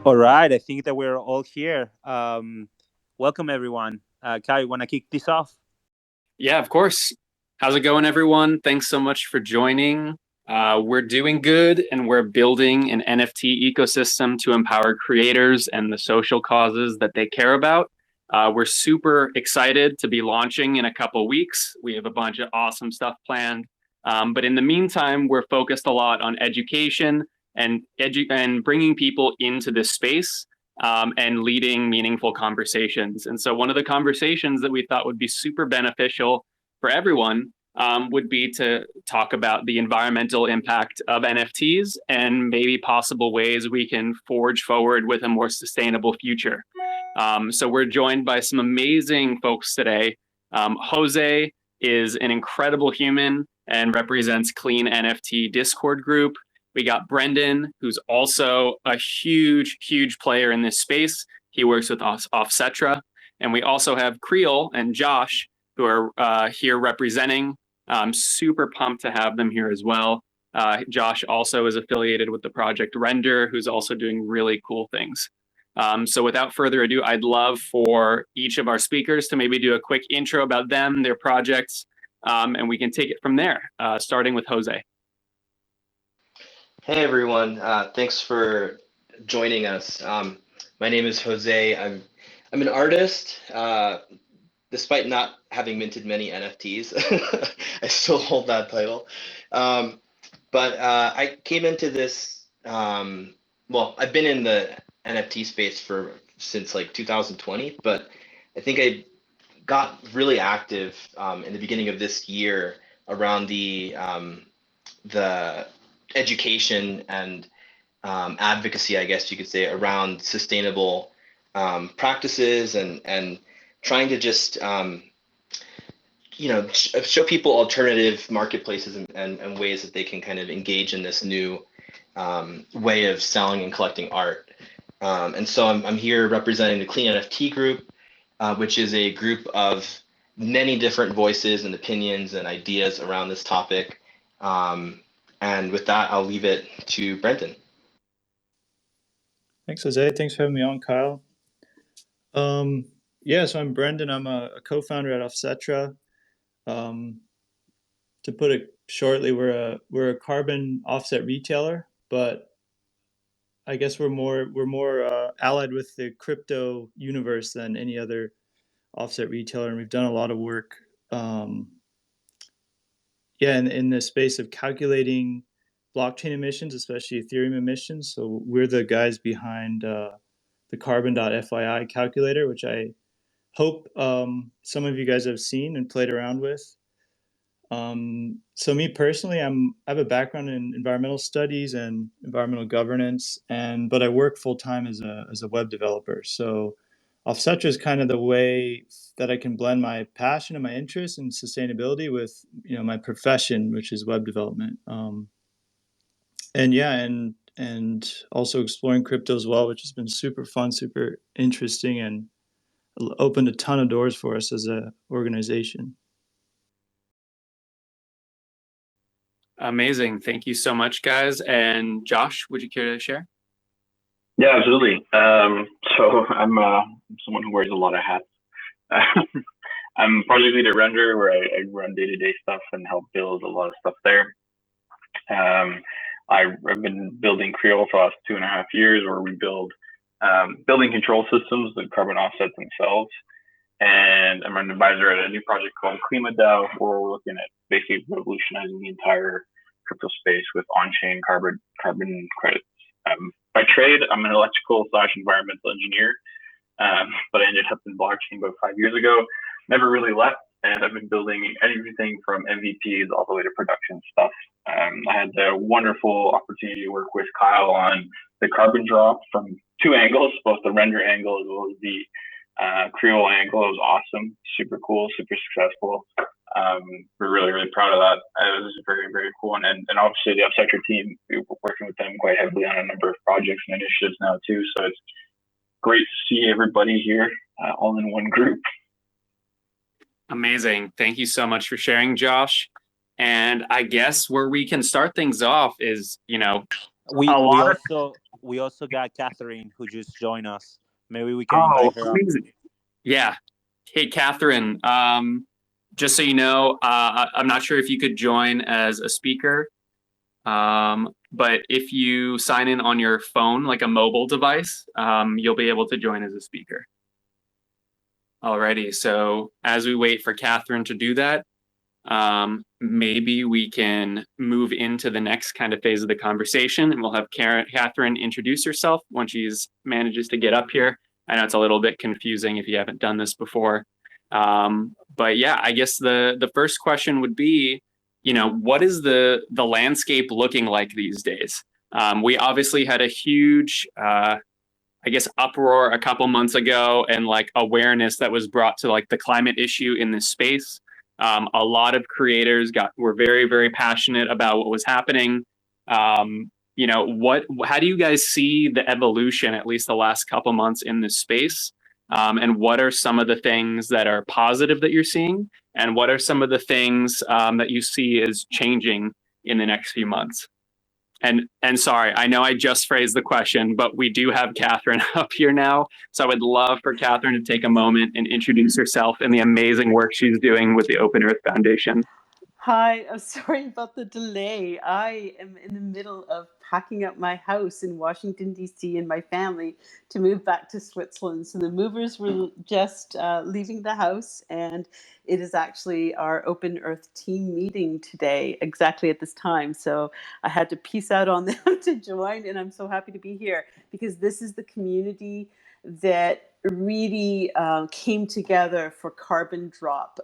All right, I think that we're all here. Welcome, everyone. Kai, you want to kick this off? Yeah, of course. How's it going, everyone? Thanks so much for joining. We're doing good, and we're building an NFT ecosystem to empower creators and the social causes that they care about. We're super excited to be launching in a couple weeks. We have a bunch of awesome stuff planned. But in the meantime, we're focused a lot on education and bringing people into this space and leading meaningful conversations. And so one of the conversations that we thought would be super beneficial for everyone would be to talk about the environmental impact of NFTs and maybe possible ways we can forge forward with a more sustainable future. So we're joined by some amazing folks today. Jose is an incredible human and represents Clean NFT Discord group. We got Brendan, who's also a huge, huge player in this space. He works with OffCtra. And we also have Creel and Josh, who are here representing. I'm super pumped to have them here as well. Josh also is affiliated with the project Render, who's also doing really cool things. So without further ado, I'd love for each of our speakers to maybe do a quick intro about them, their projects, and we can take it from there, starting with Jose. Hey everyone, thanks for joining us. My name is Jose. I'm an artist. Despite not having minted many NFTs, I still hold that title. But I came into this. Well, I've been in the NFT space since like 2020, but I think I got really active in the beginning of this year around the education and advocacy, I guess you could say, around sustainable practices and trying to just show people alternative marketplaces and ways that they can kind of engage in this new way of selling and collecting art. And so I'm here representing the Clean NFT group, which is a group of many different voices and opinions and ideas around this topic. And with that, I'll leave it to Brendan. Thanks, Jose. Thanks for having me on, Kyle. Yeah, so I'm Brendan. I'm a co-founder at OffCtra. To put it shortly, we're a carbon offset retailer, but I guess we're more allied with the crypto universe than any other offset retailer, and we've done a lot of work. In the space of calculating blockchain emissions, especially Ethereum emissions. So we're the guys behind the carbon.fyi calculator, which I hope some of you guys have seen and played around with. So me personally, I have a background in environmental studies and environmental governance, but I work full time as a web developer. So OffCtra is kind of the way that I can blend my passion and my interest in sustainability with my profession, which is web development. And also exploring crypto as well, which has been super fun, super interesting, and opened a ton of doors for us as an organization. Amazing. Thank you so much, guys. And Josh, would you care to share? Yeah, absolutely. So I'm someone who wears a lot of hats. I'm project lead at Render, where I run day-to-day stuff and help build a lot of stuff there. I've been building Creel for the last 2.5 years, where we build building control systems that carbon offset themselves. And I'm an advisor at a new project called Klima, where we're looking at basically revolutionizing the entire crypto space with on-chain carbon credits. By trade, I'm an electrical/environmental engineer, but I ended up in blockchain about 5 years ago. Never really left, and I've been building everything from MVPs all the way to production stuff. I had the wonderful opportunity to work with Kyle on the carbon drop from 2 angles, both the Render angle as well as the Creel angle. It was awesome, super cool, super successful. We're really, really proud of that. It was very, very cool. And obviously the OffCtra team, we're working with them quite heavily on a number of projects and initiatives now too. So it's great to see everybody here all in one group. Amazing. Thank you so much for sharing, Josh. And I guess where we can start things off is, we we also got Katherine who just joined us. Maybe we can Oh, invite her up. amazing. Yeah. Hey, Katherine, just so you know, I'm not sure if you could join as a speaker, but if you sign in on your phone, like a mobile device, you'll be able to join as a speaker. Alrighty, so as we wait for Katherine to do that, maybe we can move into the next kind of phase of the conversation, and we'll have Katherine introduce herself when she's manages to get up here. I know it's a little bit confusing if you haven't done this before. But yeah, I guess the first question would be, what is the landscape looking like these days? We obviously had a huge I guess uproar a couple months ago, and like awareness that was brought to like the climate issue in this space. A lot of creators were very, very passionate about what was happening. How do you guys see the evolution, at least the last couple months in this space? And what are some of the things that are positive that you're seeing? And what are some of the things that you see as changing in the next few months? And sorry, I know I just phrased the question, but we do have Katherine up here now. So I would love for Katherine to take a moment and introduce herself and the amazing work she's doing with the Open Earth Foundation. Hi, I'm sorry about the delay. I am in the middle of packing up my house in Washington, D.C. and my family to move back to Switzerland. So the movers were just leaving the house, and it is actually our Open Earth team meeting today, exactly at this time. So I had to peace out on them to join, and I'm so happy to be here because this is the community that really came together for Carbon Drop.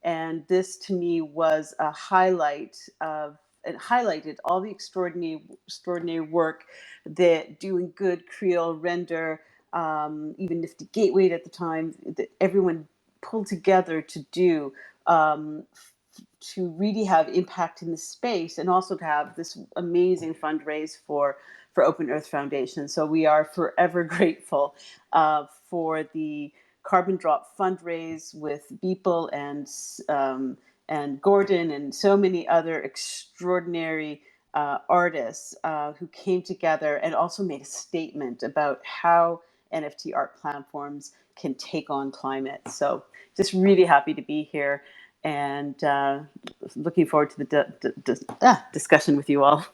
And this to me was a highlight of, it highlighted all the extraordinary work that DoinGud, Creole, Render, even Nifty Gateway at the time, that everyone pulled together to do, to really have impact in the space, and also to have this amazing fundraise for Open Earth Foundation. So we are forever grateful for the Carbon Drop fundraise with Beeple and Gordon and so many other extraordinary artists who came together and also made a statement about how NFT art platforms can take on climate. So just really happy to be here and looking forward to the discussion with you all.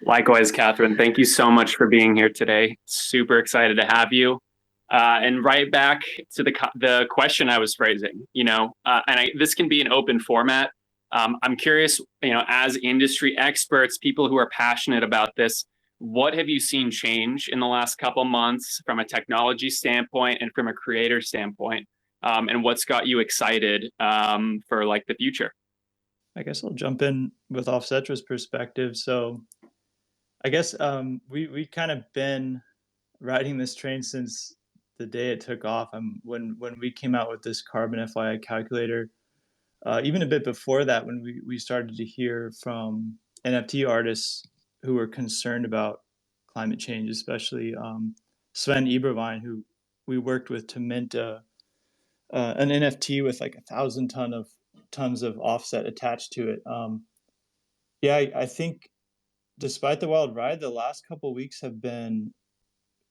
Likewise, Katherine, thank you so much for being here today. Super excited to have you. And right back to the question I was phrasing, this can be an open format. I'm curious, as industry experts, people who are passionate about this, what have you seen change in the last couple months from a technology standpoint and from a creator standpoint? And what's got you excited for like the future? I guess I'll jump in with OffCtra's perspective. So I guess we kind of been riding this train since the day it took off. When we came out with this Carbon FYI calculator, even a bit before that, when we started to hear from NFT artists who were concerned about climate change, especially Sven Eberwein, who we worked with to mint an NFT with like 1,000 tons of offset attached to it. I think despite the wild ride, the last couple of weeks have been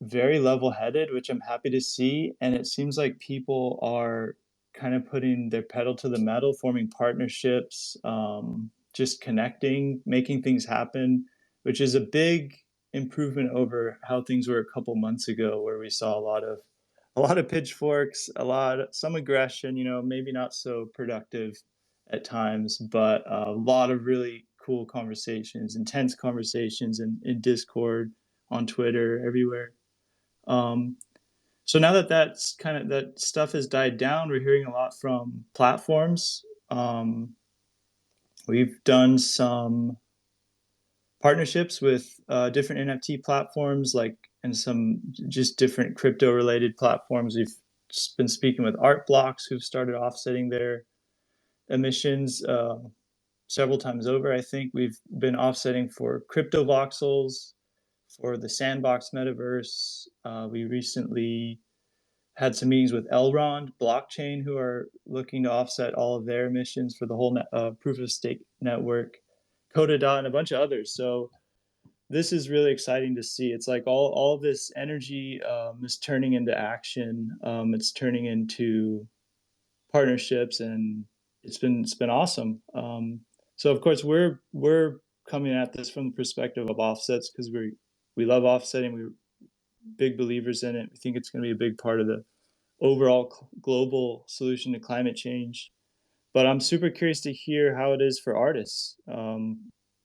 very level-headed, which I'm happy to see. And it seems like people are kind of putting their pedal to the metal, forming partnerships, just connecting, making things happen, which is a big improvement over how things were a couple months ago, where we saw a lot of pitchforks, some aggression, maybe not so productive at times, but a lot of really cool conversations, intense conversations in Discord, on Twitter, everywhere. So now that stuff has died down, we're hearing a lot from platforms. We've done some partnerships with different NFT platforms, and some just different crypto related platforms. We've been speaking with Art Blocks, who've started offsetting their emissions several times over. I think we've been offsetting for crypto voxels, for the Sandbox metaverse. We recently had some meetings with Elrond blockchain, who are looking to offset all of their emissions for the whole proof of stake network, Codadot, and a bunch of others. So this is really exciting to see. It's like all this energy is turning into action. It's turning into partnerships, and it's been awesome. So of course we're coming at this from the perspective of offsets, because we love offsetting. We're big believers in it. We think it's going to be a big part of the overall global solution to climate change. But I'm super curious to hear how it is for artists.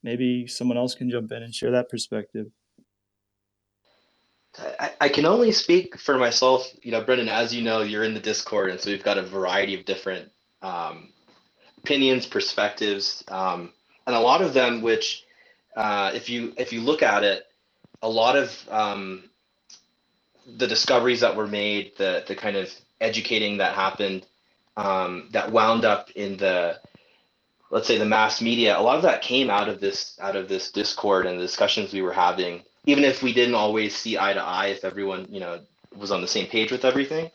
Maybe someone else can jump in and share that perspective. I can only speak for myself, Brendan, as you know, you're in the Discord, and so we've got a variety of different opinions, perspectives, and a lot of them which, if you look at it, a lot of the discoveries that were made, the kind of educating that happened, that wound up in the, let's say, the mass media, a lot of that came out of this Discord and the discussions we were having, even if we didn't always see eye to eye, if everyone was on the same page with everything.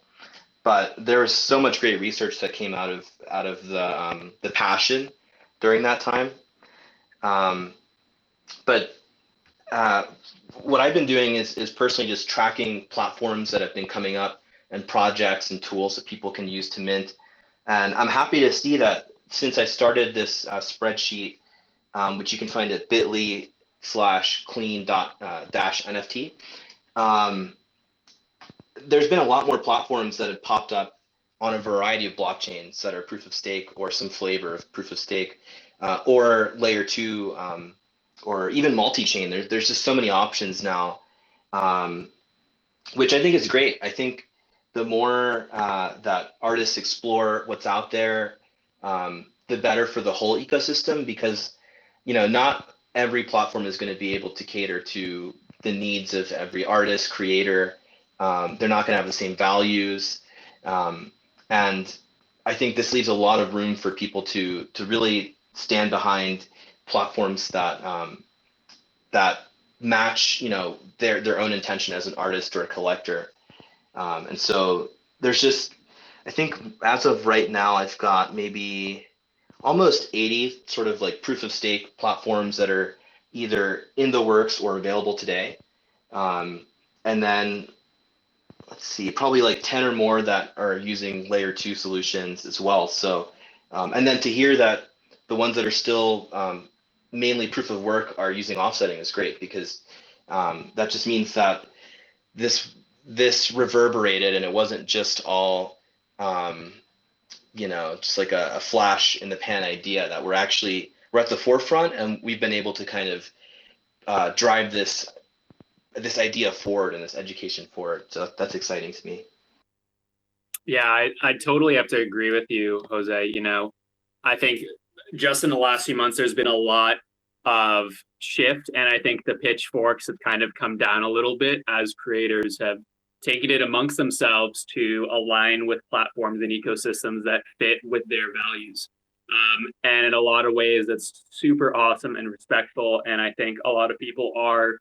But there was so much great research that came out of the passion during that time. But what I've been doing is personally just tracking platforms that have been coming up and projects and tools that people can use to mint. And I'm happy to see that since I started this spreadsheet, which you can find at bit.ly/clean-NFT, there's been a lot more platforms that have popped up on a variety of blockchains that are proof of stake or some flavor of proof of stake, or layer 2, or even multi-chain. There's just so many options now, which I think is great. I think the more that artists explore what's out there, the better for the whole ecosystem, because not every platform is going to be able to cater to the needs of every artist, creator. They're not going to have the same values, and I think this leaves a lot of room for people to really stand behind platforms that that match their own intention as an artist or a collector. And so there's just, I think as of right now, I've got maybe almost 80 sort of like proof of stake platforms that are either in the works or available today. And then let's see, probably like 10 or more that are using layer 2 solutions as well. So, and then to hear that the ones that are still mainly proof of work are using offsetting is great, because that just means that this reverberated, and it wasn't just all just like a flash in the pan idea, that we're at the forefront, and we've been able to kind of drive this idea forward and this education forward. So that's exciting to me. Yeah, I totally have to agree with you, Jose. I think just in the last few months, there's been a lot of shift, and I think the pitchforks have kind of come down a little bit as creators have taken it amongst themselves to align with platforms and ecosystems that fit with their values. And in a lot of ways, that's super awesome and respectful. And I think a lot of people are,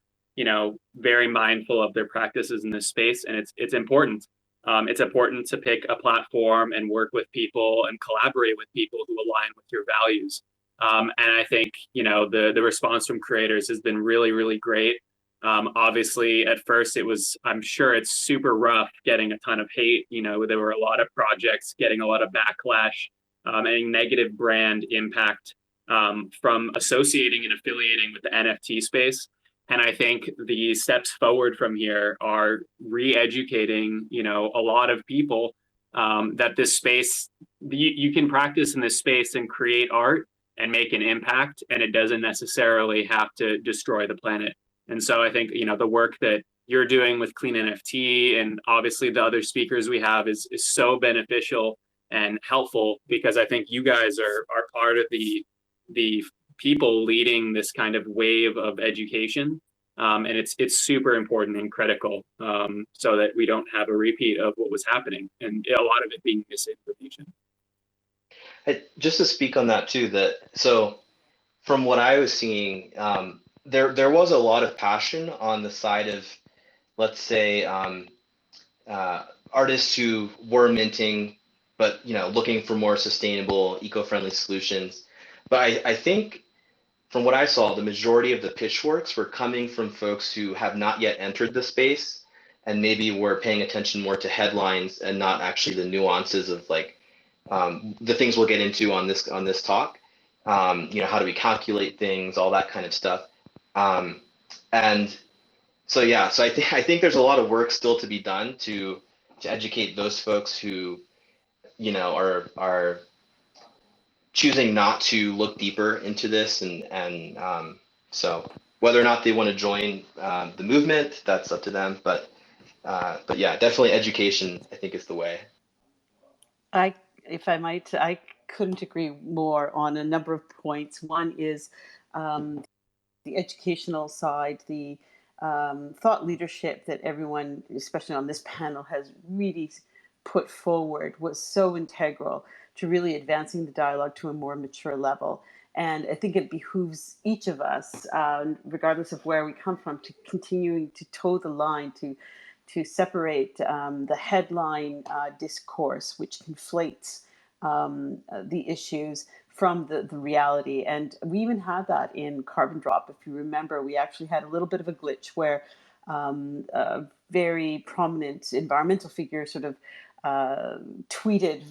very mindful of their practices in this space, and it's important. It's important to pick a platform and work with people and collaborate with people who align with your values. And I think, the response from creators has been really, really great. Obviously, at first I'm sure it's super rough getting a ton of hate. There were a lot of projects getting a lot of backlash, and negative brand impact from associating and affiliating with the NFT space. And I think the steps forward from here are re-educating, a lot of people that this space, you can practice in this space and create art and make an impact, and it doesn't necessarily have to destroy the planet. And so I think, the work that you're doing with Clean NFT, and obviously the other speakers we have, is so beneficial and helpful, because I think you guys are part of the people leading this kind of wave of education. And it's super important and critical, so that we don't have a repeat of what was happening, and a lot of it being misinformation. Just to speak on that too, so from what I was seeing, there was a lot of passion on the side of, let's say, artists who were minting, but looking for more sustainable, eco-friendly solutions. But I think from what I saw, the majority of the pitchforks were coming from folks who have not yet entered the space and maybe were paying attention more to headlines and not actually the nuances of like the things we'll get into on this talk. How do we calculate things, all that kind of stuff. And so yeah, so I think there's a lot of work still to be done to educate those folks who are choosing not to look deeper into this, and so whether or not they want to join the movement, that's up to them. But yeah, definitely education, I think, is the way. If I might, I couldn't agree more on a number of points. One is the educational side, the thought leadership that everyone, especially on this panel, has really put forward was so integral to really advancing the dialogue to a more mature level. And I think it behooves each of us, regardless of where we come from, to continuing to toe the line, to separate the headline discourse, which conflates the issues from the reality. And we even had that in Carbon Drop. If you remember, we actually had a little bit of a glitch where a very prominent environmental figure sort of tweeted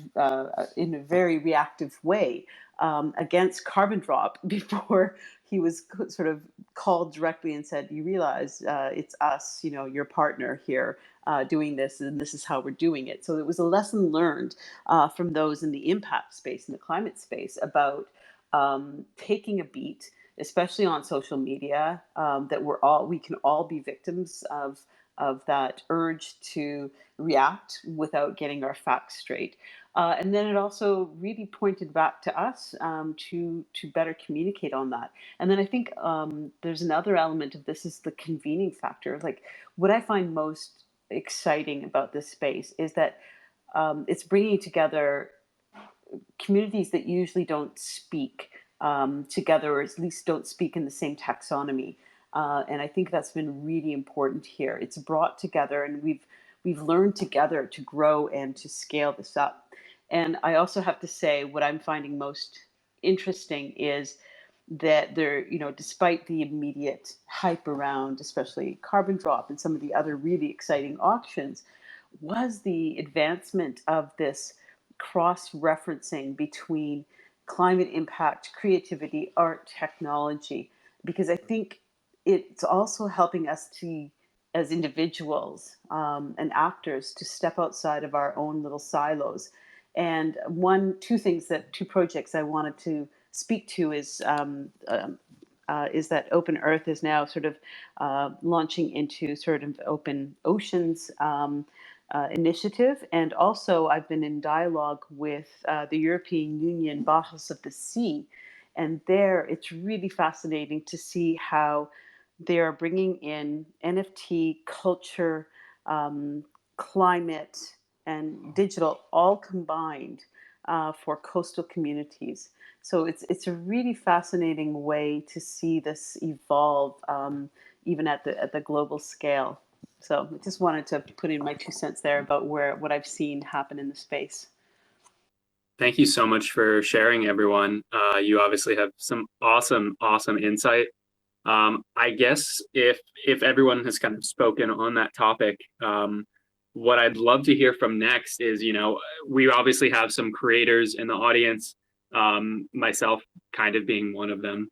in a very reactive way against Carbon Drop before he was sort of called directly and said, you realize it's us, your partner here doing this, and this is how we're doing it. So it was a lesson learned from those in the impact space, in the climate space, about taking a beat, especially on social media, that we can all be victims of that urge to react without getting our facts straight. And then it also really pointed back to us to better communicate on that. And then I think there's another element of this is the convening factor. Like what I find most exciting about this space is that it's bringing together communities that usually don't speak together, or at least don't speak in the same taxonomy. And I think that's been really important here. It's brought together, and we've learned together to grow and to scale this up. And I also have to say, what I'm finding most interesting is that there, despite the immediate hype around, especially Carbon Drop and some of the other really exciting auctions, was the advancement of this cross-referencing between climate impact, creativity, art, technology, because I think it's also helping us to, as individuals and actors, to step outside of our own little silos. And two projects I wanted to speak to is that Open Earth is now sort of launching into sort of open oceans initiative. And also I've been in dialogue with the European Union Bauhaus of the Sea. And there it's really fascinating to see how they are bringing in NFT, culture, climate, and digital all combined for coastal communities. So it's a really fascinating way to see this evolve, even at the global scale. So I just wanted to put in my 2 cents there about what I've seen happen in the space. Thank you so much for sharing, everyone. You obviously have some awesome insight. I guess if everyone has kind of spoken on that topic, what I'd love to hear from next is, we obviously have some creators in the audience, myself kind of being one of them.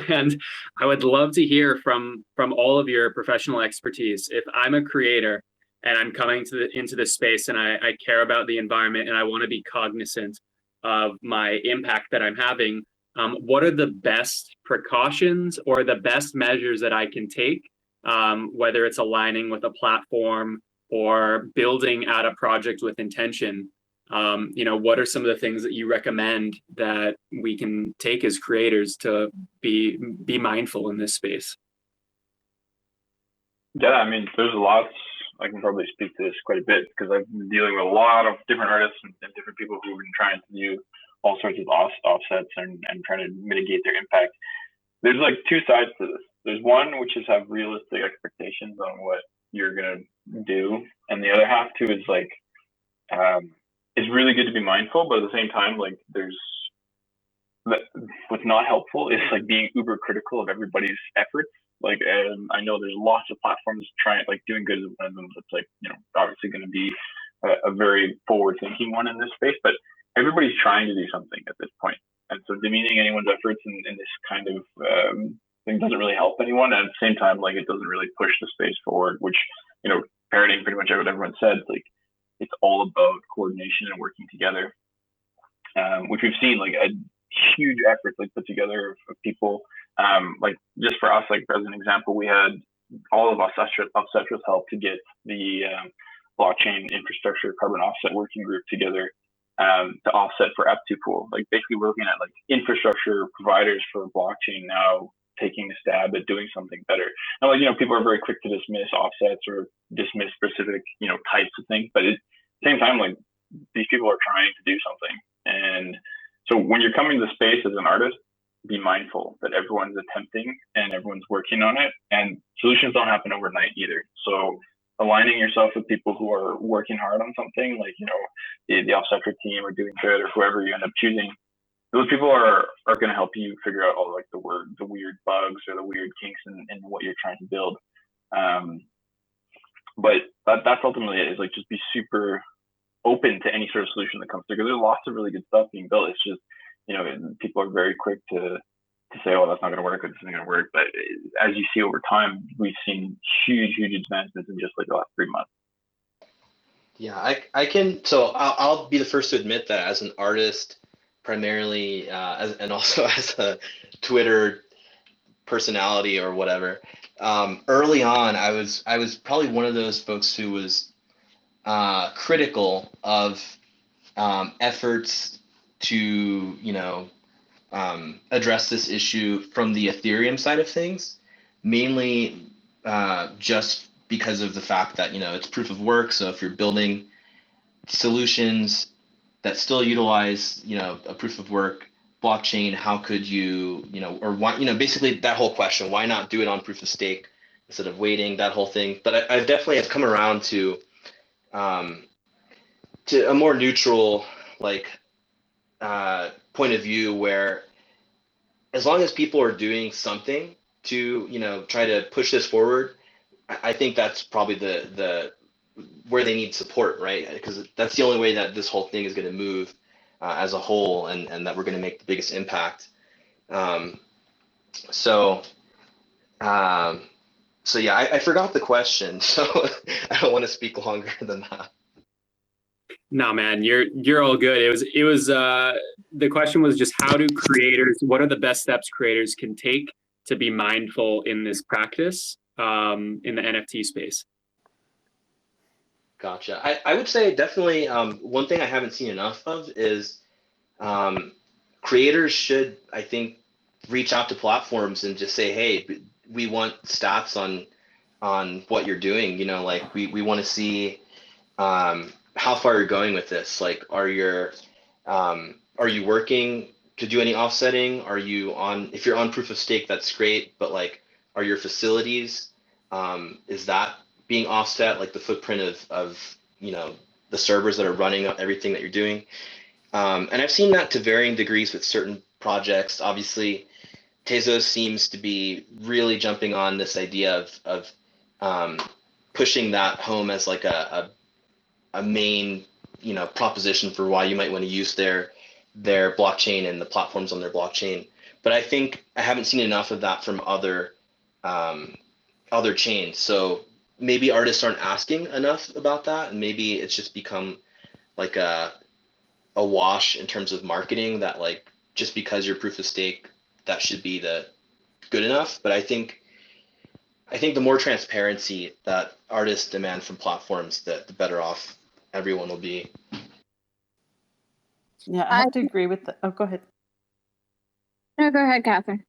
And I would love to hear from all of your professional expertise. If I'm a creator and I'm coming into this space and I care about the environment and I want to be cognizant of my impact that I'm having, what are the best precautions or the best measures that I can take, whether it's aligning with a platform or building out a project with intention? What are some of the things that you recommend that we can take as creators to be mindful in this space? Yeah, I mean, there's lots. I can probably speak to this quite a bit because I've been dealing with a lot of different artists and different people who've been trying to do all sorts of offsets and trying to mitigate their impact. There's like two sides to this. There's one which is have realistic expectations on what you're gonna do, and the other half too is like it's really good to be mindful, but at the same time, like there's what's not helpful is like being uber critical of everybody's efforts. Like, I know there's lots of platforms trying, like DoinGud is one of them that's like, obviously going to be a very forward thinking one in this space, but everybody's trying to do something at this point. And so demeaning anyone's efforts in this kind of thing doesn't really help anyone. And at the same time, like, it doesn't really push the space forward, which, parroting pretty much what everyone said, like, it's all about coordination and working together, which we've seen, like, a huge effort like put together of people. Like, just for us, like, as an example, we had all of OffCtra's help to get the blockchain infrastructure carbon offset working group together to offset for F2 pool. Like, basically we're looking at like infrastructure providers for blockchain now taking a stab at doing something better. Now, like, people are very quick to dismiss offsets or dismiss specific, types of things, but at the same time, like, these people are trying to do something. And so when you're coming to the space as an artist, be mindful that everyone's attempting and everyone's working on it, and solutions don't happen overnight either. So aligning yourself with people who are working hard on something, like, the OffCtra team or DoinGud or whoever you end up choosing, those people are going to help you figure out all like the weird bugs or the weird kinks in what you're trying to build. But that's ultimately it, is like, just be super open to any sort of solution that comes through, because there's lots of really good stuff being built. It's just, people are very quick to say, oh, that's not going to work, or this isn't going to work. But as you see over time, we've seen huge advancements in just like the last 3 months. Yeah, I can. So I'll be the first to admit that as an artist, primarily, and also as a Twitter personality or whatever, early on, I was probably one of those folks who was critical of efforts to address this issue from the Ethereum side of things, mainly just because of the fact that it's proof of work. So if you're building solutions that still utilize a proof of work blockchain, how could you or why, basically that whole question, why not do it on proof of stake instead of waiting, that whole thing. But I've definitely have come around to a more neutral, like, point of view, where as long as people are doing something to try to push this forward, I think that's probably the where they need support, right? Because that's the only way that this whole thing is going to move as a whole, and that we're going to make the biggest impact. So yeah, I forgot the question, so I don't want to speak longer than that. No, man, you're all good. It was the question was just, what are the best steps creators can take to be mindful in this practice in the NFT space? Gotcha. I would say definitely one thing I haven't seen enough of is creators should, I think, reach out to platforms and just say, hey, we want stats on what you're doing. Like, we want to see how far you're going with this. Like, are you working to do any offsetting? If you're on proof of stake, that's great, but like, are your facilities, is that being offset, like the footprint of the servers that are running everything that you're doing? And I've seen that to varying degrees with certain projects. Obviously, Tezos seems to be really jumping on this idea of pushing that home as like a main proposition for why you might want to use their blockchain and the platforms on their blockchain. But I think I haven't seen enough of that from other chains. So maybe artists aren't asking enough about that, and maybe it's just become like a wash in terms of marketing, that like, just because you're proof of stake, that should be the good enough. But I think the more transparency that artists demand from platforms, the better off everyone will be. Yeah, I have to agree with that. Oh, go ahead. No, go ahead, Katherine.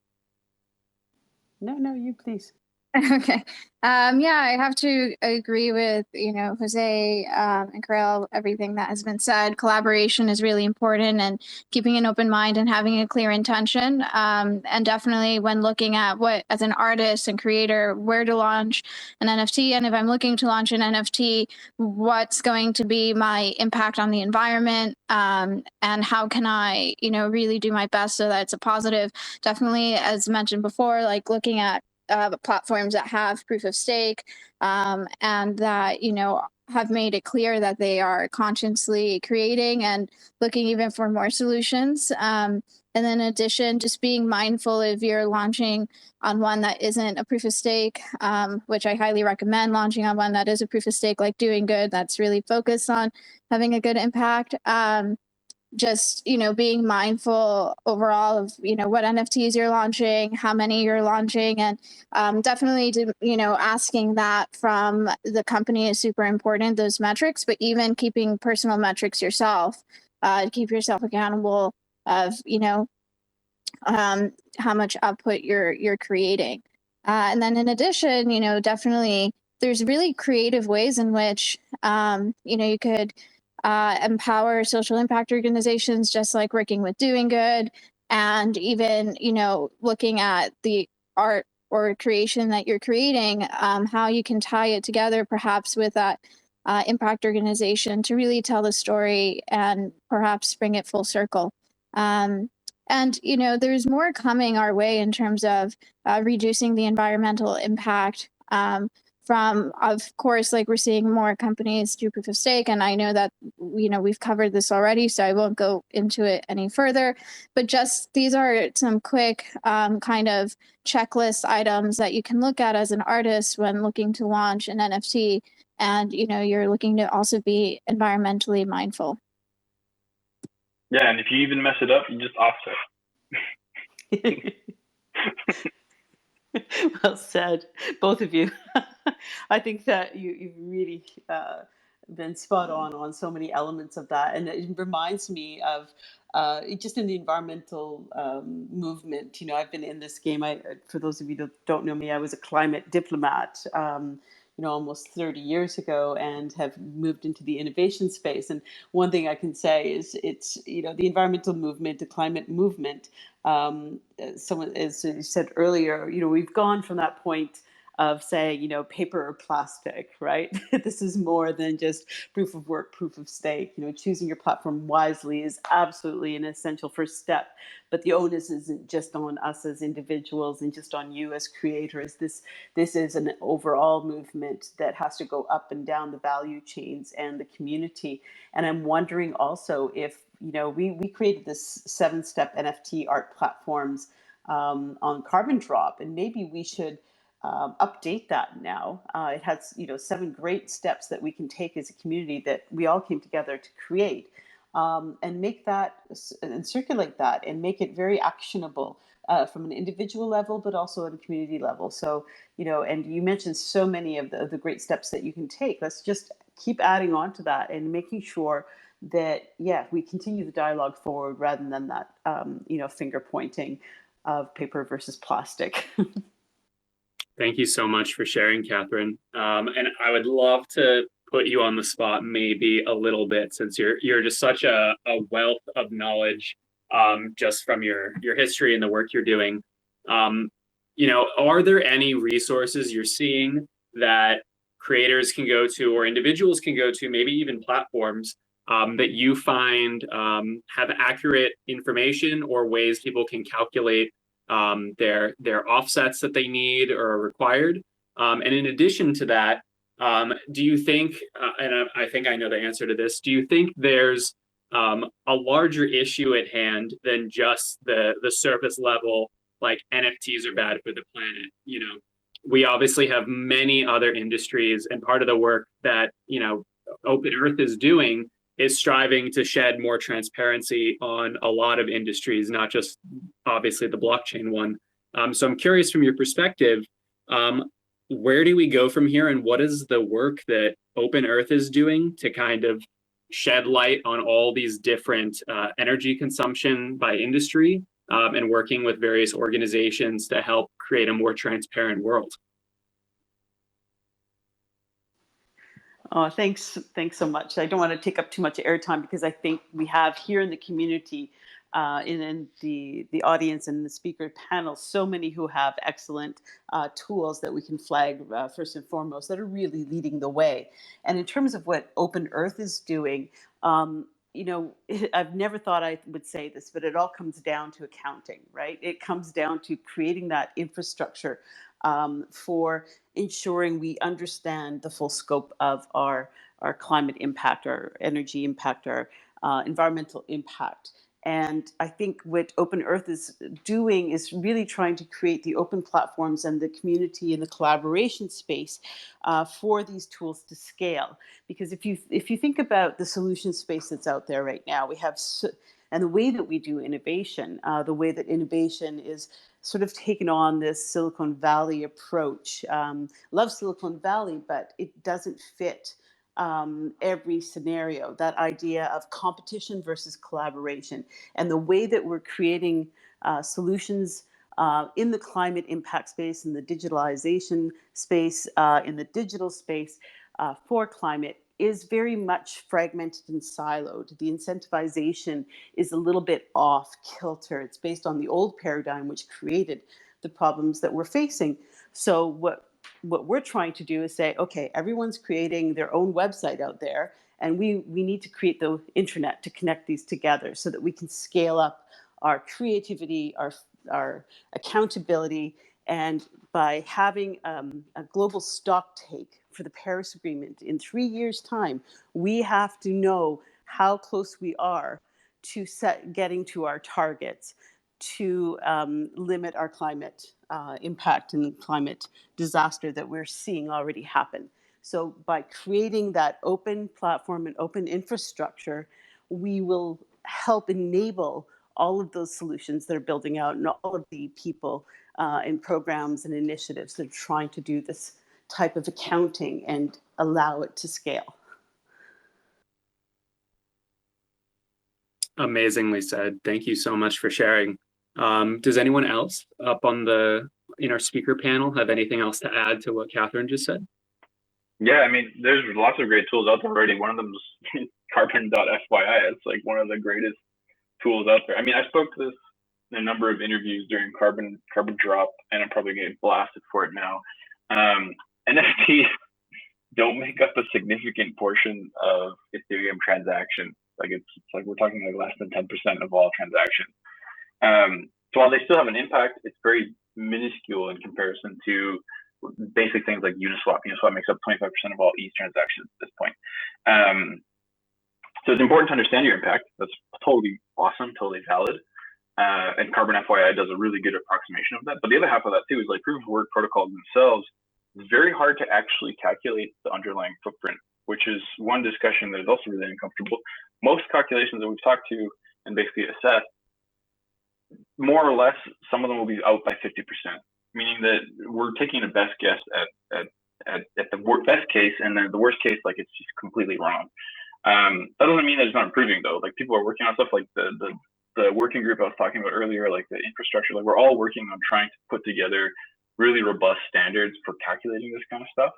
No, you please. Okay. Yeah, I have to agree with, Jose, and Karel, everything that has been said. Collaboration is really important, and keeping an open mind and having a clear intention. And definitely when looking at what, as an artist and creator, where to launch an NFT. And if I'm looking to launch an NFT, what's going to be my impact on the environment? And how can I, really do my best so that it's a positive? Definitely, as mentioned before, like looking at platforms that have proof of stake, and that have made it clear that they are consciously creating and looking even for more solutions. And then in addition, just being mindful if you're launching on one that isn't a proof of stake, which I highly recommend launching on one that is a proof of stake, like DoinGud, that's really focused on having a good impact. Just being mindful overall of what NFTs you're launching, how many you're launching, and definitely asking that from the company is super important, those metrics, but even keeping personal metrics yourself, keep yourself accountable of how much output you're creating. And then in addition, definitely there's really creative ways in which you could empower social impact organizations, just like working with DoinGud, and even looking at the art or creation that you're creating, how you can tie it together perhaps with that impact organization to really tell the story and perhaps bring it full circle. And there's more coming our way in terms of reducing the environmental impact. From, of course, like we're seeing more companies do proof of stake, and I know that we've covered this already, so I won't go into it any further. But just these are some quick kind of checklist items that you can look at as an artist when looking to launch an NFT, and you're looking to also be environmentally mindful. Yeah, and if you even mess it up, you just offset. Well said, both of you. I think that you've really been spot on so many elements of that. And it reminds me of just in the environmental movement. I've been in this game. For those of you that don't know me, I was a climate diplomat, almost 30 years ago, and have moved into the innovation space. And one thing I can say is it's, the environmental movement, the climate movement, someone, as you said earlier, we've gone from that point of saying, paper or plastic, right? This is more than just proof of work, proof of stake. Choosing your platform wisely is absolutely an essential first step. But the onus isn't just on us as individuals and just on you as creators. This is an overall movement that has to go up and down the value chains and the community. And I'm wondering also if, we created this 7-step NFT art platforms on Carbon Drop, and maybe we should update that now. It has 7 great steps that we can take as a community that we all came together to create, and make that and circulate that and make it very actionable from an individual level, but also at a community level. So and you mentioned so many of the great steps that you can take. Let's just keep adding on to that and making sure that we continue the dialogue forward rather than that finger pointing of paper versus plastic. Thank you so much for sharing, Katherine. And I would love to put you on the spot maybe a little bit, since you're just such a wealth of knowledge, just from your history and the work you're doing. Are there any resources you're seeing that creators can go to or individuals can go to, maybe even platforms, that you find have accurate information or ways people can calculate their offsets that they need or are required? And in addition to that, do you think, and I think I know the answer to this, do you think there's a larger issue at hand than just the surface level, like NFTs are bad for the planet? We obviously have many other industries, and part of the work that Open Earth is doing is striving to shed more transparency on a lot of industries, not just obviously the blockchain one. So I'm curious, from your perspective, where do we go from here, and what is the work that Open Earth is doing to kind of shed light on all these different energy consumption by industry, and working with various organizations to help create a more transparent world? Oh, thanks so much. I don't want to take up too much airtime because I think we have here in the community, in the audience and the speaker panel, so many who have excellent tools that we can flag first and foremost that are really leading the way. And in terms of what Open Earth is doing, I've never thought I would say this, but it all comes down to accounting, right? It comes down to creating that infrastructure for ensuring we understand the full scope of our climate impact, our energy impact, our environmental impact. And I think what Open Earth is doing is really trying to create the open platforms and the community and the collaboration space for these tools to scale. Because if you think about the solution space that's out there right now, we have and the way that we do innovation, the way that innovation is sort of taken on this Silicon Valley approach. Love Silicon Valley, but it doesn't fit every scenario. That idea of competition versus collaboration, and the way that we're creating solutions in the climate impact space, in the digitalization space, in the digital space for climate is very much fragmented and siloed. The incentivization is a little bit off kilter. It's based on the old paradigm, which created the problems that we're facing. So what we're trying to do is say, okay, everyone's creating their own website out there, and we need to create the internet to connect these together so that we can scale up our creativity, our accountability, and by having a global stock take for the Paris Agreement in 3 years' time, we have to know how close we are to getting to our targets, to limit our climate impact and climate disaster that we're seeing already happen. So by creating that open platform and open infrastructure, we will help enable all of those solutions that are building out and all of the people and programs and initiatives that are trying to do this type of accounting and allow it to scale. Amazingly said. Thank you so much for sharing. Does anyone else up on in our speaker panel have anything else to add to what Katherine just said? Yeah, I mean, there's lots of great tools out there already. One of them is carbon.fyi. It's like one of the greatest tools out there. I mean, I spoke to this in a number of interviews during Carbon Drop, and I'm probably getting blasted for it now. NFTs don't make up a significant portion of Ethereum transactions. Like it's like we're talking like less than 10% of all transactions. So while they still have an impact, it's very minuscule in comparison to basic things like Uniswap. Uniswap makes up 25% of all ETH transactions at this point. So it's important to understand your impact. That's totally awesome, totally valid. And Carbon FYI does a really good approximation of that. But the other half of that too is like proof of work protocols themselves. It's very hard to actually calculate the underlying footprint, which is one discussion that is also really uncomfortable. Most calculations that we've talked to and basically assessed, more or less, some of them will be out by 50%, meaning that we're taking a best guess at the best case, and then the worst case, like it's just completely wrong. That doesn't mean that it's not improving though. Like people are working on stuff like the working group I was talking about earlier, like the infrastructure. Like we're all working on trying to put together really robust standards for calculating this kind of stuff.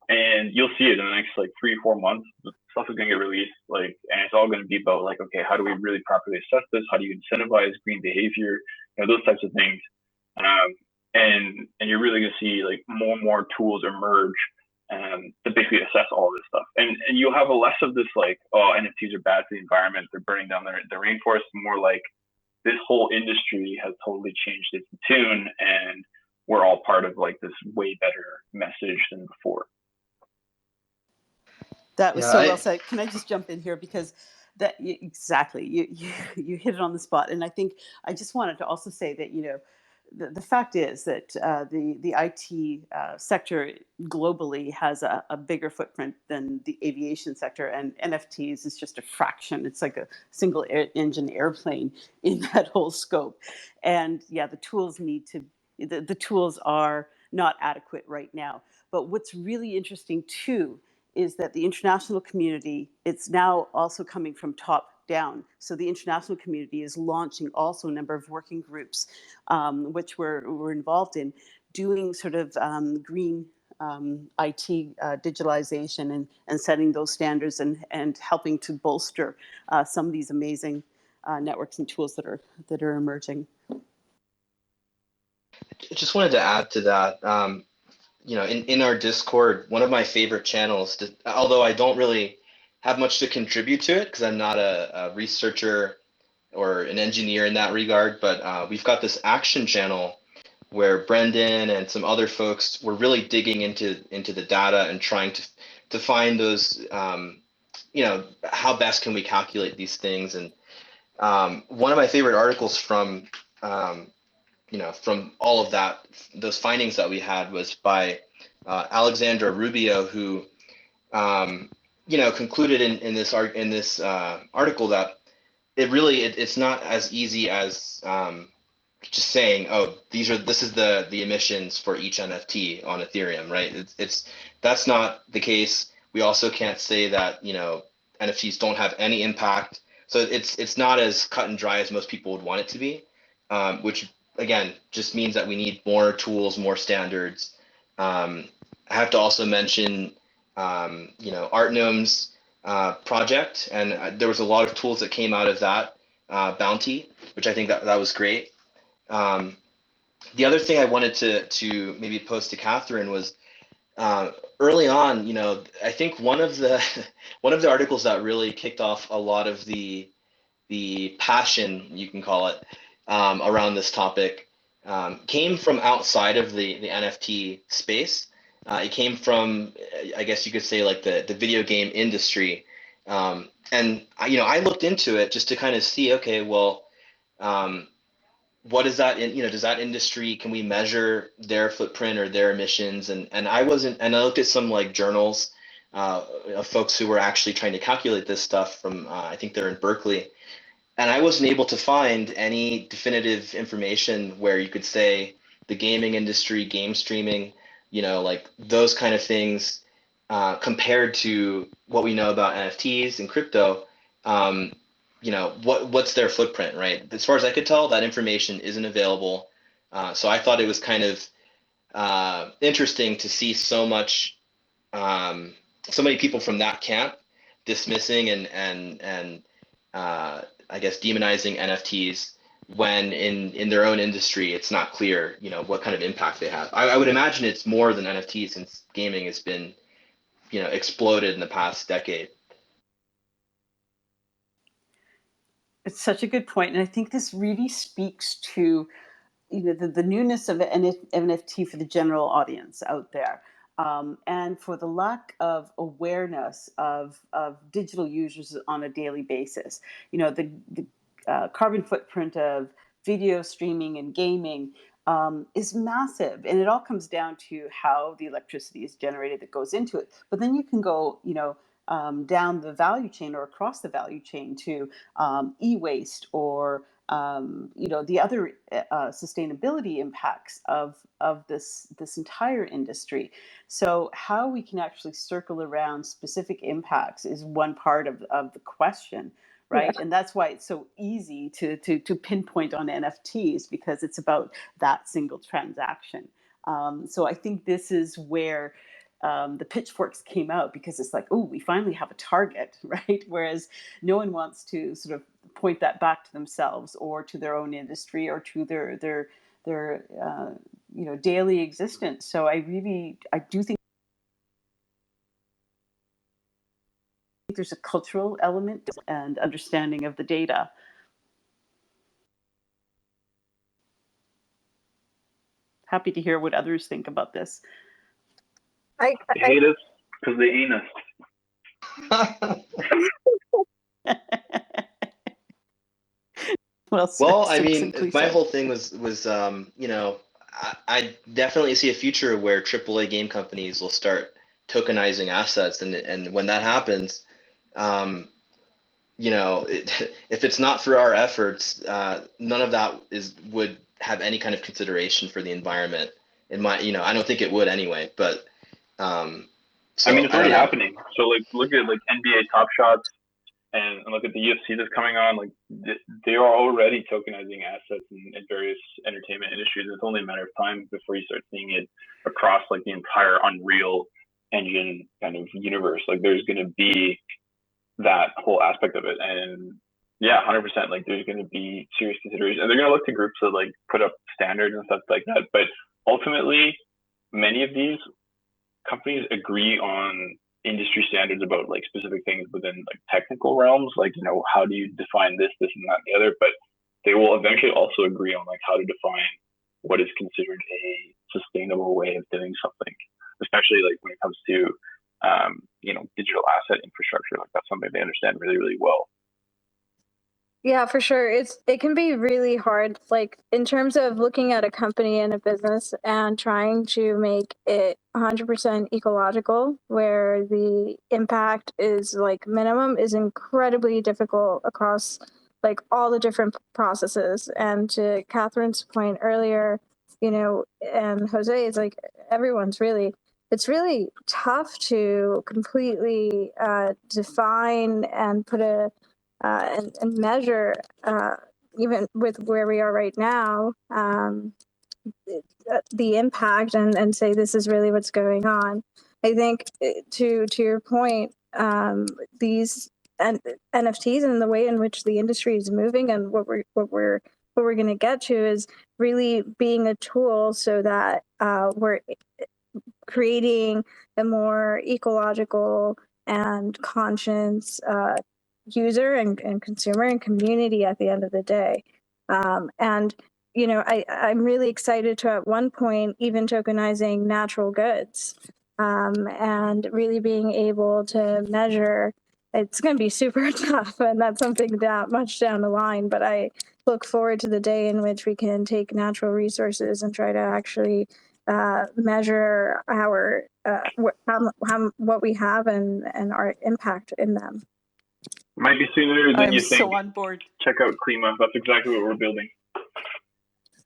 And you'll see it in the next like 3-4 months. The stuff is going to get released, like, and it's all going to be about like, okay, how do we really properly assess this? How do you incentivize green behavior? Those types of things. And you're really going to see like more and more tools emerge to basically assess all this stuff. And you'll have a less of this like, oh, NFTs are bad for the environment, they're burning down the rainforest. More like this whole industry has totally changed its tune, and we're all part of like this way better message than before. That was so well said. Can I just jump in here, because that exactly you hit it on the spot. And I think I just wanted to also say that the fact is that the IT sector globally has a bigger footprint than the aviation sector, and NFTs is just a fraction. It's like a single engine airplane in that whole scope. And yeah, the tools the tools are not adequate right now. But what's really interesting too is that the international community, it's now also coming from top down. So the international community is launching also a number of working groups, which we're involved in, doing sort of green IT digitalization and setting those standards and helping to bolster some of these amazing networks and tools that are emerging. I just wanted to add to that. In our Discord, one of my favorite channels, although I don't really have much to contribute to it because I'm not a researcher or an engineer in that regard, but we've got this action channel where Brendan and some other folks were really digging into the data and trying to find those, how best can we calculate these things. And one of my favorite articles from from all of that, those findings that we had was by Alexandra Rubio, who concluded in this article that it's not as easy as just saying, oh, this is the emissions for each NFT on Ethereum, right? That's not the case. We also can't say that NFTs don't have any impact. So it's not as cut and dry as most people would want it to be, which again just means that we need more tools, more standards. I have to also mention Artgnome's project, and there was a lot of tools that came out of that bounty, which I think that was great. The other thing I wanted to maybe post to Katherine was early on, I think one of the articles that really kicked off a lot of the passion, you can call it, around this topic came from outside of the NFT space. It came from, I guess you could say, like the video game industry. And I looked into it just to kind of see, okay, well, what is that does that industry, can we measure their footprint or their emissions? And I looked at some like journals of folks who were actually trying to calculate this stuff from, I think they're in Berkeley. And I wasn't able to find any definitive information where you could say the gaming industry, game streaming, like those kind of things, compared to what we know about NFTs and crypto, what's their footprint, right? As far as I could tell, that information isn't available. So I thought it was kind of interesting to see so many people from that camp dismissing and I guess demonizing NFTs when in their own industry it's not clear what kind of impact they have. I would imagine it's more than NFTs, since gaming has been exploded in the past decade. It's such a good point, and I think this really speaks to the newness of NFT for the general audience out there. And for the lack of awareness of digital users on a daily basis. The carbon footprint of video streaming and gaming is massive, and it all comes down to how the electricity is generated that goes into it. But then you can go, down the value chain or across the value chain to e-waste or the other sustainability impacts of this entire industry. So how we can actually circle around specific impacts is one part of the question, right? Yeah. And that's why it's so easy to pinpoint on NFTs, because it's about that single transaction. So I think this is where the pitchforks came out, because it's like, oh, we finally have a target, right? Whereas no one wants to sort of point that back to themselves or to their own industry or to their daily existence. So I do think there's a cultural element and understanding of the data. Happy to hear what others think about this. They hate us because they ain't us. Well, I mean, my whole thing was I definitely see a future where AAA game companies will start tokenizing assets, and when that happens, if it's not for our efforts, none of that would have any kind of consideration for the environment. I don't think it would anyway, but. I mean, it's already happening. So, look at NBA Top Shots. and look at the UFC that's coming on. Like they are already tokenizing assets in various entertainment industries. It's only a matter of time before you start seeing it across like the entire Unreal Engine kind of universe. Like there's going to be that whole aspect of it, and yeah, 100%. Like there's going to be serious consideration, and they're going to look to groups that like put up standards and stuff like that. But ultimately, many of these companies agree on industry standards about like specific things within like technical realms, like, you know, how do you define this, this, and that, and the other. But they will eventually also agree on like how to define what is considered a sustainable way of doing something, especially like when it comes to you know, digital asset infrastructure. Like that's something they understand really, really well. Yeah, for sure. It can be really hard, like in terms of looking at a company and a business and trying to make it 100% ecological, where the impact is like minimum, is incredibly difficult across like all the different processes. And to Catherine's point earlier, you know, and Jose, it's like it's really tough to completely define and put and measure, even with where we are right now, the impact and say this is really what's going on. I think to your point, these NFTs and the way in which the industry is moving and what we're going to get to is really being a tool so that we're creating a more ecological and conscious user and consumer and community at the end of the day. And, you know, I'm really excited to at one point even tokenizing natural goods, and really being able to measure. It's going to be super tough, and that's something that much down the line, but I look forward to the day in which we can take natural resources and try to actually measure our what we have and our impact in them. Might be sooner than I'm you think. so on board. Check out Klima. That's exactly what we're building.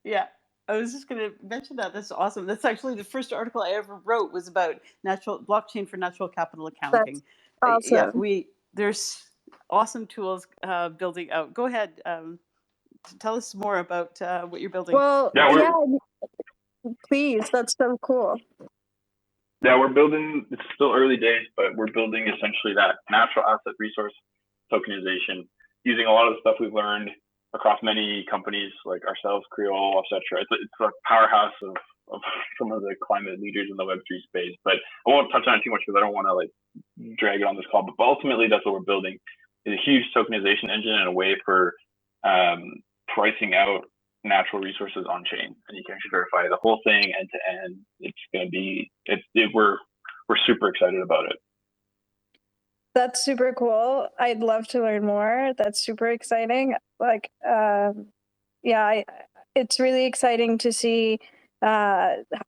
Yeah, I was just going to mention that. That's awesome. That's actually the first article I ever wrote was about natural blockchain for natural capital accounting. That's awesome. Yeah, there's awesome tools building out. Go ahead. Tell us more about what you're building. Well, yeah, please. That's so cool. Yeah, we're building, it's still early days, but we're building essentially that natural asset resource tokenization using a lot of the stuff we've learned across many companies like ourselves, Creole, OffCtra. It's a powerhouse of some of the climate leaders in the Web3 space. But I won't touch on it too much because I don't want to like drag it on this call. But ultimately, that's what we're building: is a huge tokenization engine and a way for pricing out natural resources on chain, and you can actually verify the whole thing end to end. It's going to be we're super excited about it. That's super cool. I'd love to learn more. That's super exciting. Like, yeah, it's really exciting to see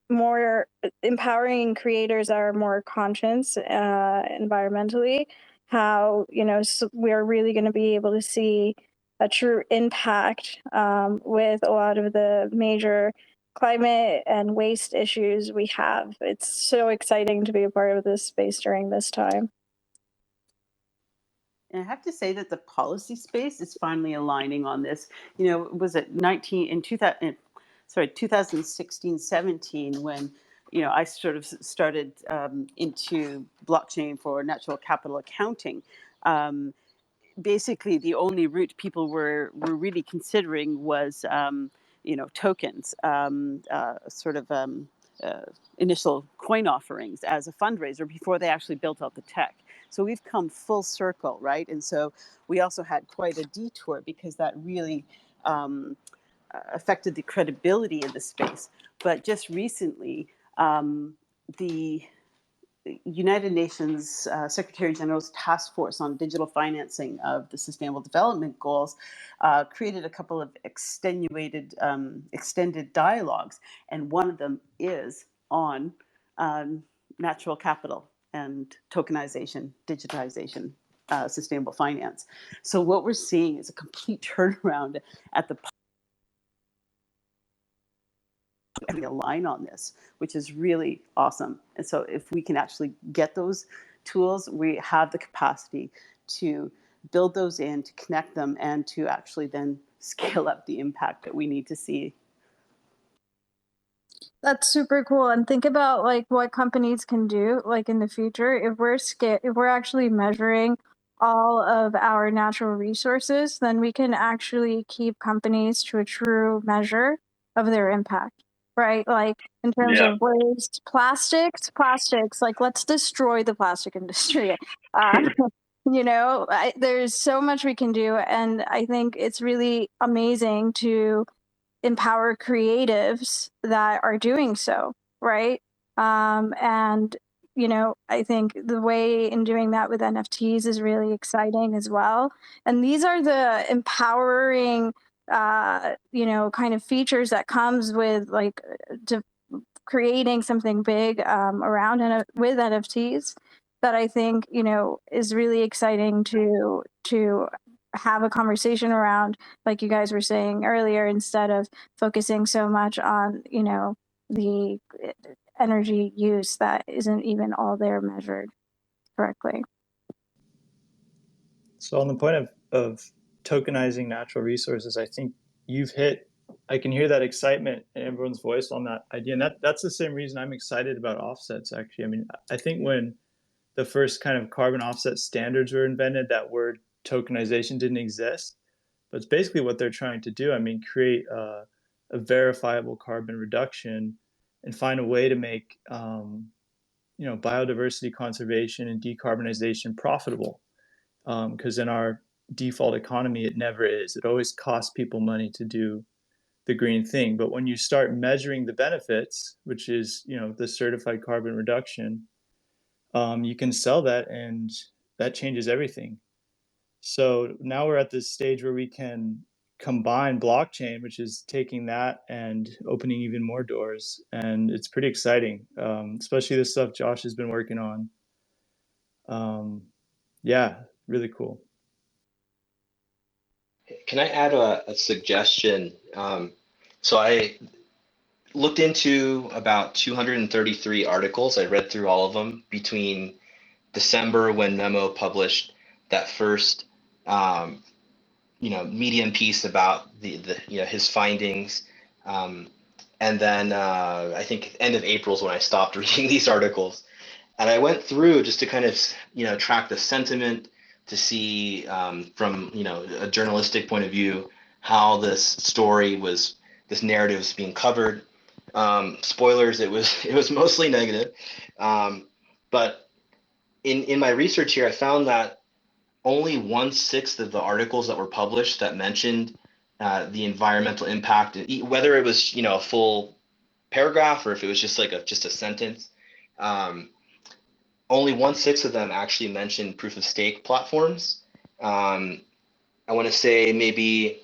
more empowering creators that are more conscious environmentally. How, you know, we're really going to be able to see a true impact with a lot of the major climate and waste issues we have. It's so exciting to be a part of this space during this time. And I have to say that the policy space is finally aligning on this. You know, was it 2016-17 when, you know, I sort of started into blockchain for natural capital accounting. Basically, the only route people were really considering was, you know, tokens, initial coin offerings as a fundraiser before they actually built out the tech. So we've come full circle, right? And so we also had quite a detour because that really affected the credibility in the space. But just recently, the United Nations Secretary General's Task Force on Digital Financing of the Sustainable Development Goals created a couple of extended dialogues, and one of them is on natural capital and tokenization, digitization, sustainable finance. So what we're seeing is a complete turnaround at the align on this, which is really awesome. And so if we can actually get those tools, we have the capacity to build those in, to connect them, and to actually then scale up the impact that we need to see. That's super cool. And think about like what companies can do like in the future if we're actually measuring all of our natural resources, then we can actually keep companies to a true measure of their impact, right? Like in terms Yeah. of waste, plastics, like let's destroy the plastic industry. There's so much we can do, and I think it's really amazing to empower creatives that are doing so, right? And I think the way in doing that with NFTs is really exciting as well. And these are the empowering, kind of features that comes with like creating something big around and with NFTs that I think is really exciting to have a conversation around, like you guys were saying earlier, instead of focusing so much on the energy use that isn't even all there measured correctly. So on the point of tokenizing natural resources, I think I can hear that excitement in everyone's voice on that idea. And that's the same reason I'm excited about offsets, actually. I mean, I think when the first kind of carbon offset standards were invented, that word tokenization didn't exist. But it's basically what they're trying to do. I mean, create a verifiable carbon reduction and find a way to make biodiversity conservation and decarbonization profitable. Because in our default economy, it never is. It always costs people money to do the green thing. But when you start measuring the benefits, which is the certified carbon reduction, you can sell that, and that changes everything. So now we're at this stage where we can combine blockchain, which is taking that and opening even more doors, and it's pretty exciting, especially the stuff Josh has been working on. Yeah, really cool. Can I add a suggestion? So I looked into about 233 articles. I read through all of them between December, when Memo published that first Medium piece about the his findings, and then I think end of April is when I stopped reading these articles, and I went through just to kind of track the sentiment, to see from a journalistic point of view how this narrative was being covered. Spoilers, it was mostly negative, but in my research here, I found that only 1/6 of the articles that were published that mentioned the environmental impact, whether it was a full paragraph or if it was just like just a sentence. Only 1/6 of them actually mentioned proof of stake platforms. I want to say maybe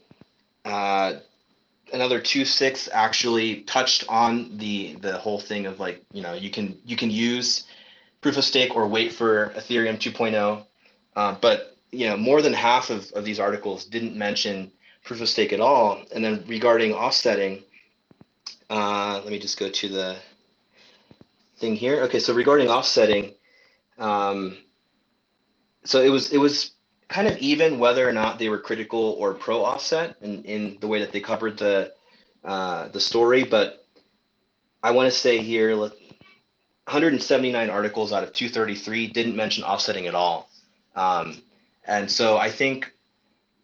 another 2/6 actually touched on the whole thing of like you can use proof of stake or wait for Ethereum 2.0, but more than half of these articles didn't mention proof of stake at all. And then regarding offsetting, let me just go to the thing here. Okay, so regarding offsetting, so it was kind of even whether or not they were critical or pro offset in the way that they covered the story. But I want to say here, 179 articles out of 233 didn't mention offsetting at all. And so I think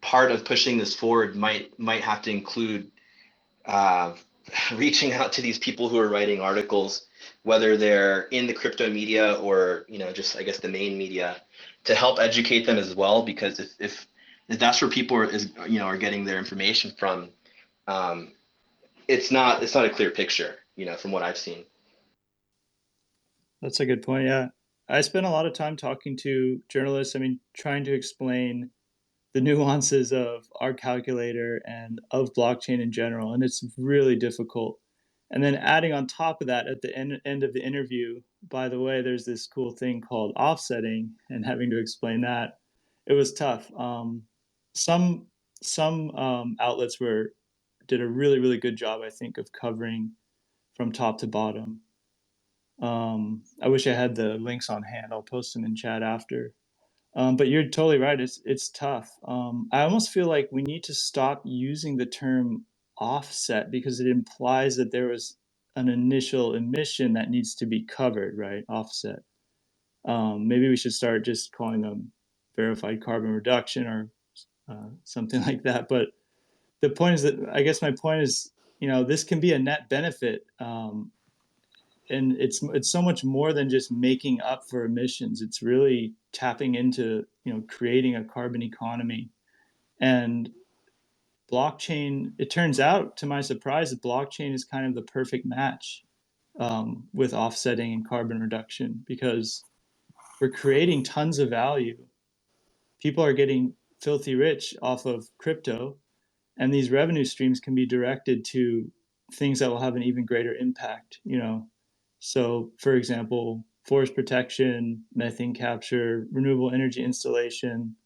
part of pushing this forward might have to include reaching out to these people who are writing articles, whether they're in the crypto media or just I guess the main media, to help educate them as well. Because if that's where people are getting their information from, it's not a clear picture, from what I've seen. That's a good point. Yeah, I spent a lot of time talking to journalists. I mean, trying to explain the nuances of our calculator and of blockchain in general, and it's really difficult. And then adding on top of that, at the end of the interview, by the way, there's this cool thing called offsetting, and having to explain that, it was tough. Some outlets did a really good job, I think, of covering from top to bottom. I wish I had the links on hand. I'll post them in chat after. But you're totally right. It's tough. I almost feel like we need to stop using the term offset because it implies that there was an initial emission that needs to be covered, right? Offset. Maybe we should start just calling them verified carbon reduction or something like that. But the point is that I guess my point is, this can be a net benefit. And it's so much more than just making up for emissions. It's really tapping into, creating a carbon economy. And blockchain, it turns out, to my surprise, that blockchain is kind of the perfect match with offsetting and carbon reduction, because we're creating tons of value. People are getting filthy rich off of crypto, and these revenue streams can be directed to things that will have an even greater impact, So, for example, forest protection, methane capture, renewable energy installation,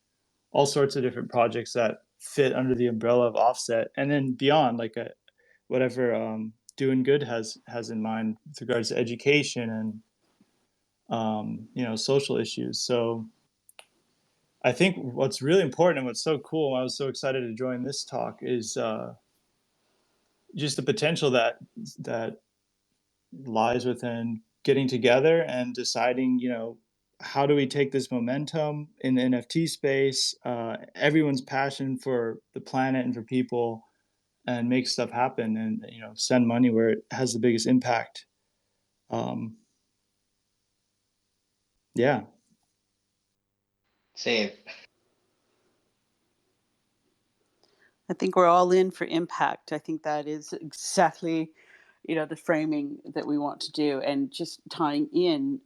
all sorts of different projects that fit under the umbrella of offset, and then beyond, like whatever DoinGud has in mind with regards to education and social issues. So I think what's really important and what's so cool, I was so excited to join this talk, is just the potential that lies within getting together and deciding, how do we take this momentum in the NFT space, everyone's passion for the planet and for people, and make stuff happen, and send money where it has the biggest impact. Yeah. Same. I think we're all in for impact. I think that is exactly, the framing that we want to do, and just tying in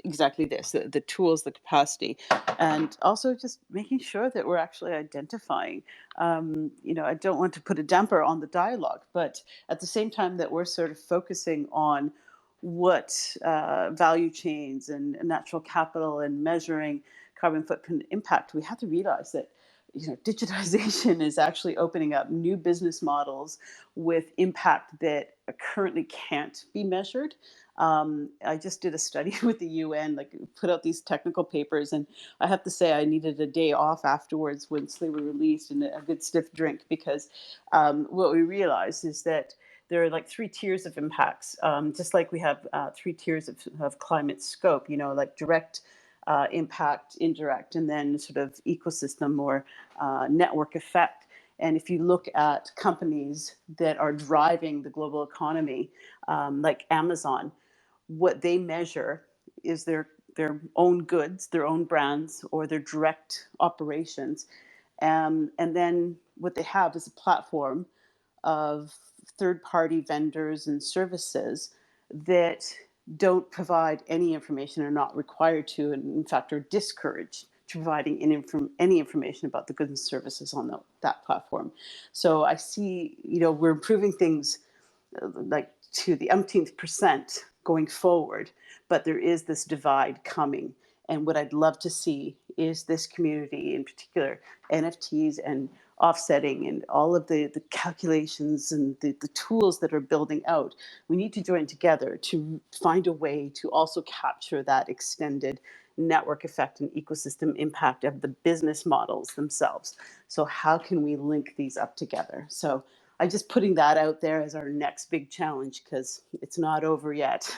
exactly this, the tools, the capacity, and also just making sure that we're actually identifying. I don't want to put a damper on the dialogue, but at the same time that we're sort of focusing on what value chains and natural capital and measuring carbon footprint impact, we have to realize that digitization is actually opening up new business models with impact that currently can't be measured. I just did a study with the UN, like put out these technical papers, and I have to say I needed a day off afterwards once they were released, and a good stiff drink, because what we realized is that there are like 3 tiers of impacts, just like we have 3 tiers of climate scope, like direct impact, indirect, and then sort of ecosystem or network effect. And if you look at companies that are driving the global economy, like Amazon, what they measure is their own goods, their own brands, or their direct operations. And then what they have is a platform of third-party vendors and services that don't provide any information, or not required to, and in fact are discouraged to providing any information about the goods and services on that platform. So I see, we're improving things like to the umpteenth percent going forward, but there is this divide coming. And what I'd love to see is this community, in particular, NFTs and offsetting and all of the calculations and the tools that are building out. We need to join together to find a way to also capture that extended network effect and ecosystem impact of the business models themselves. So how can we link these up together? So I'm just putting that out there as our next big challenge, because it's not over yet.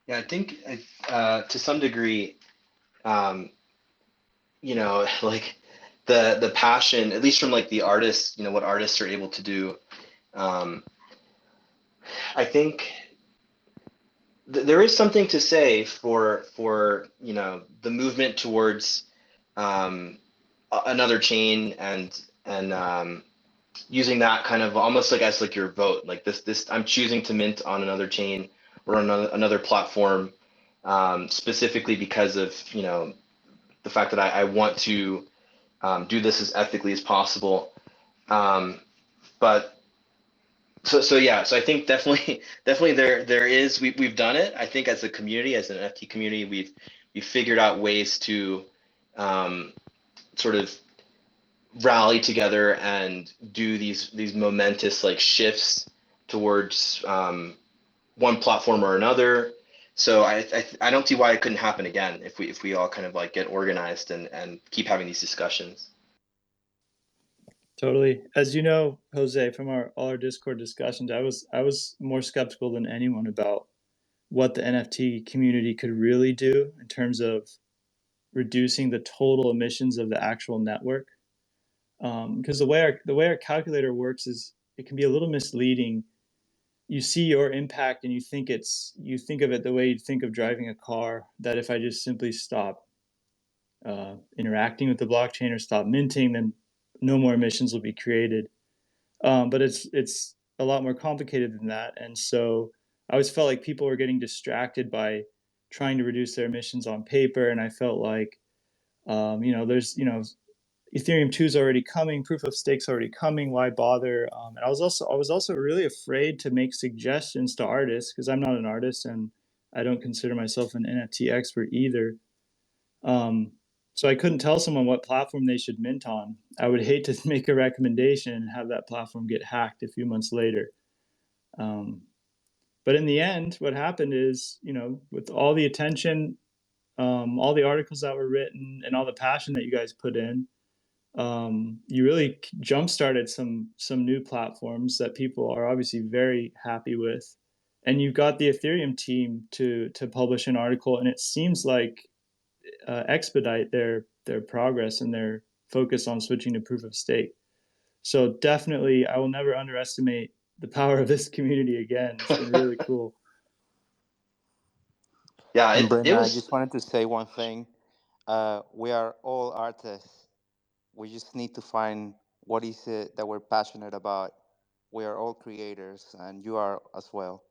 Yeah, I think to some degree, like the passion, at least from like the artists, what artists are able to do. I think there is something to say for the movement towards another chain, and using that kind of almost like as like your vote, like this I'm choosing to mint on another chain or another platform, specifically because of the fact that I want to do this as ethically as possible. But so yeah, so I think definitely there is, we've done it. I think as a community, as an NFT community, we've figured out ways to sort of rally together and do these momentous like shifts towards one platform or another. So I don't see why it couldn't happen again if we all kind of like get organized and keep having these discussions. Totally. As you know, Jose, from all our Discord discussions, I was more skeptical than anyone about what the NFT community could really do in terms of reducing the total emissions of the actual network. Because the way our calculator works is it can be a little misleading. You see your impact and you think of it the way you'd think of driving a car, that if I just simply stop interacting with the blockchain or stop minting, then no more emissions will be created. But it's a lot more complicated than that. And so I always felt like people were getting distracted by trying to reduce their emissions on paper. And I felt like, there's, Ethereum 2 is already coming, proof of stake's already coming. Why bother? And I was also really afraid to make suggestions to artists, because I'm not an artist and I don't consider myself an NFT expert either. So I couldn't tell someone what platform they should mint on. I would hate to make a recommendation and have that platform get hacked a few months later. But in the end, what happened is, with all the attention, all the articles that were written, and all the passion that you guys put in, you really jump-started some new platforms that people are obviously very happy with. And you got the Ethereum team to publish an article, and it seems like expedite their progress and their focus on switching to proof of stake. So definitely, I will never underestimate the power of this community again. It's been really cool. Yeah, And it Brenda, I was. just wanted to say one thing. We are all artists. We just need to find what is it that we're passionate about. We are all creators, and you are as well.